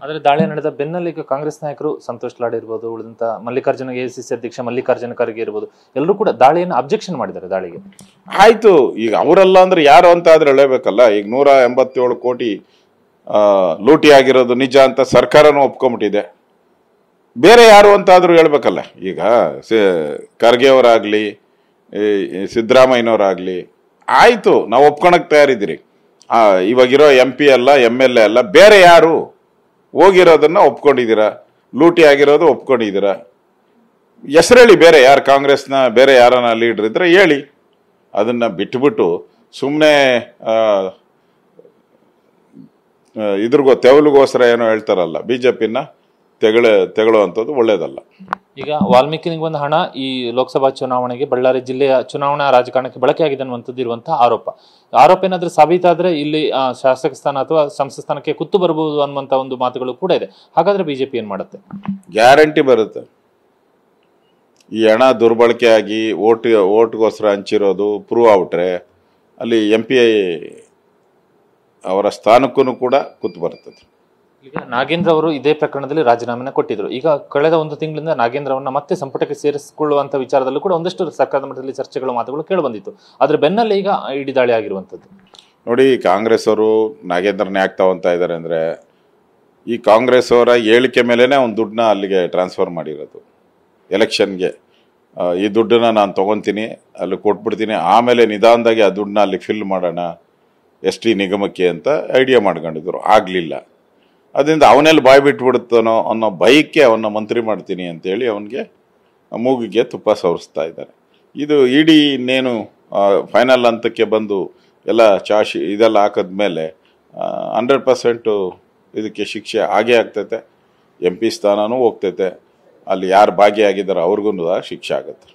ಆದರೆ ದಾಳಿ ನಡೆದ ಬೆನ್ನಲ್ಲಿ ಈಗ ಕಾಂಗ್ರೆಸ್ ನಾಯಕರು ಸಂತೋಷ್ ಲಾಡ್ ಇರ್ಬೋದು, ಉಳಿದಂತ ಮಲ್ಲಿಕಾರ್ಜುನ ಎಸಿಸಿ ಅಧ್ಯಕ್ಷ ಮಲ್ಲಿಕಾರ್ಜುನ ಖರ್ಗೆ ಇರ್ಬೋದು, ಎಲ್ಲರೂ ಕೂಡ ದಾಳಿಯನ್ನು ಅಬ್ಜೆಕ್ಷನ್ ಮಾಡಿದ್ದಾರೆ ದಾಳಿಗೆ. ಆಯ್ತು, ಈಗ ಅವರಲ್ಲ ಅಂದ್ರೆ ಯಾರು ಅಂತ ಆದ್ರೆ ಹೇಳಬೇಕಲ್ಲ. ಈಗ 187 ಕೋಟಿ ಲೂಟಿ ಆಗಿರೋದು ನಿಜ ಅಂತ ಸರ್ಕಾರನೂ ಒಪ್ಕೊಂಡ್ಬಿಟ್ಟಿದೆ. ಬೇರೆ ಯಾರು ಅಂತ ಆದ್ರೂ ಹೇಳ್ಬೇಕಲ್ಲ. ಈಗ ಖರ್ಗೆ ಅವರಾಗ್ಲಿ ಸಿದ್ದರಾಮಯ್ಯನವರಾಗ್ಲಿ ಆಯ್ತು, ನಾವು ಒಪ್ಕೊಳಕ್ ತಯಾರಿದ್ದೀರಿ. ಇವಾಗಿರೋ MP ಅಲ್ಲ MLA ಅಲ್ಲ, ಬೇರೆ ಯಾರು ಹೋಗಿರೋದನ್ನ ಒಪ್ಕೊಂಡಿದ್ದೀರಾ, ಲೂಟಿ ಆಗಿರೋದು ಒಪ್ಕೊಂಡಿದ್ದೀರಾ. ಹೆಸರು ಹೇಳಿ, ಬೇರೆ ಯಾರು ಕಾಂಗ್ರೆಸ್ನ ಬೇರೆ ಯಾರನ್ನ ಲೀಡರ್ ಇದ್ರೆ ಹೇಳಿ. ಅದನ್ನ ಬಿಟ್ಟುಬಿಟ್ಟು ಸುಮ್ಮನೆ ತೆವಲಿಗೋಸ್ಕರ ಏನೋ ಹೇಳ್ತಾರಲ್ಲ, BJPನ ತೆಗಳುವಂಥದ್ದು ಒಳ್ಳೇದಲ್ಲ. ಈಗ ವಾಲ್ಮೀಕಿ ನಿಗಮದ ಹಣ ಈ ಲೋಕಸಭಾ ಚುನಾವಣೆಗೆ ಬಳ್ಳಾರಿ ಜಿಲ್ಲೆಯ ಚುನಾವಣಾ ರಾಜಕಾರಣಕ್ಕೆ ಬಳಕೆಯಾಗಿದೆ ಅನ್ನುವಂಥದ್ದು ಇರುವಂತಹ ಆರೋಪ ಏನಾದ್ರೂ ಸಾಬೀತಾದ್ರೆ ಇಲ್ಲಿ ಶಾಸಕ ಸ್ಥಾನ ಅಥವಾ ಸಂಸತ್ ಸ್ಥಾನಕ್ಕೆ ಕುತ್ತು ಬರಬಹುದು ಅನ್ನುವಂತ ಒಂದು ಮಾತುಗಳು ಕೂಡ ಇದೆ. ಹಾಗಾದ್ರೆ ಬಿಜೆಪಿ ಏನ್ ಮಾಡುತ್ತೆ? ಗ್ಯಾರಂಟಿ ಬರುತ್ತೆ. ಈ ಹಣ ದುರ್ಬಳಕೆಯಾಗಿ ಓಟ್ಗೋಸ್ಕರ ಹಂಚಿರೋದು ಪ್ರೂವ್ ಆಗ್ಬಿಟ್ರೆ ಅಲ್ಲಿ MP ಅವರ ಸ್ಥಾನಕ್ಕೂ ಕೂಡ ಕುತ್ತು ಬರ್ತದೆ. ಈಗ ನಾಗೇಂದ್ರ ಅವರು ಇದೇ ಪ್ರಕರಣದಲ್ಲಿ ರಾಜೀನಾಮೆನ ಕೊಟ್ಟಿದ್ರು. ಈಗ ಕಳೆದ ಒಂದು ತಿಂಗಳಿಂದ ನಾಗೇಂದ್ರ ಅವರನ್ನ ಮತ್ತೆ ಸಂಪುಟಕ್ಕೆ ಸೇರಿಸಿಕೊಳ್ಳುವಂತ ವಿಚಾರದಲ್ಲೂ ಕೂಡ ಒಂದಷ್ಟು ಸರ್ಕಾರದ ಮಟ್ಟದಲ್ಲಿ ಚರ್ಚೆಗಳು ಮಾತುಗಳು ಕೇಳಿ ಬಂದಿತ್ತು. ಅದ್ರ ಬೆನ್ನಲ್ಲೇ ಈಗ ಇಡೀ ದಾಳಿ ಆಗಿರುವಂತದ್ದು. ನೋಡಿ, ಕಾಂಗ್ರೆಸ್ ಅವರು ನಾಗೇಂದ್ರನ ಯಾಕೆ ತಗೊಂತಾ ಇದ್ದಾರೆ ಅಂದ್ರೆ, ಈ ಕಾಂಗ್ರೆಸ್ ಅವರ ಹೇಳಿಕೆ ಮೇಲೆನೆ ಒಂದು ದುಡ್ಡನ್ನ ಅಲ್ಲಿಗೆ ಟ್ರಾನ್ಸ್ಫರ್ ಮಾಡಿರೋದು. ಎಲೆಕ್ಷನ್ಗೆ ಈ ದುಡ್ಡನ್ನ ನಾನು ತಗೊಂತೀನಿ, ಅಲ್ಲಿ ಕೊಟ್ಬಿಡ್ತೀನಿ, ಆಮೇಲೆ ನಿಧಾನದಾಗಿ ಆ ದುಡ್ಡನ್ನ ಅಲ್ಲಿ ಫಿಲ್ ಮಾಡೋಣ ST ನಿಗಮಕ್ಕೆ ಅಂತ ಐಡಿಯಾ ಮಾಡ್ಕೊಂಡಿದ್ರು. ಆಗಲಿಲ್ಲ. ಅದರಿಂದ ಅವನೆಲ್ಲಿ ಬಾಯಿ ಬಿಟ್ಬಿಡುತ್ತಾನೋ ಅನ್ನೋ ಭಯಕ್ಕೆ ಅವನ್ನ ಮಂತ್ರಿ ಮಾಡ್ತೀನಿ ಅಂತೇಳಿ ಅವನಿಗೆ ಮೂಗಿಗೆ ತುಪ್ಪ ಸವರಿಸ್ತಾ ಇದ್ದಾರೆ. ಇದು ಇಡೀ ಇನ್ನೇನು ಫೈನಲ್ ಹಂತಕ್ಕೆ ಬಂದು ಎಲ್ಲ ಇದೆಲ್ಲ ಹಾಕಿದ್ಮೇಲೆ 100% ಇದಕ್ಕೆ ಶಿಕ್ಷೆ ಆಗೇ ಆಗ್ತೈತೆ. MP ಸ್ಥಾನನೂ ಹೋಗ್ತೈತೆ. ಅಲ್ಲಿ ಯಾರು ಭಾಗಿಯಾಗಿದ್ದಾರೋ ಅವ್ರಿಗೂ ಶಿಕ್ಷೆ ಆಗುತ್ತೆ.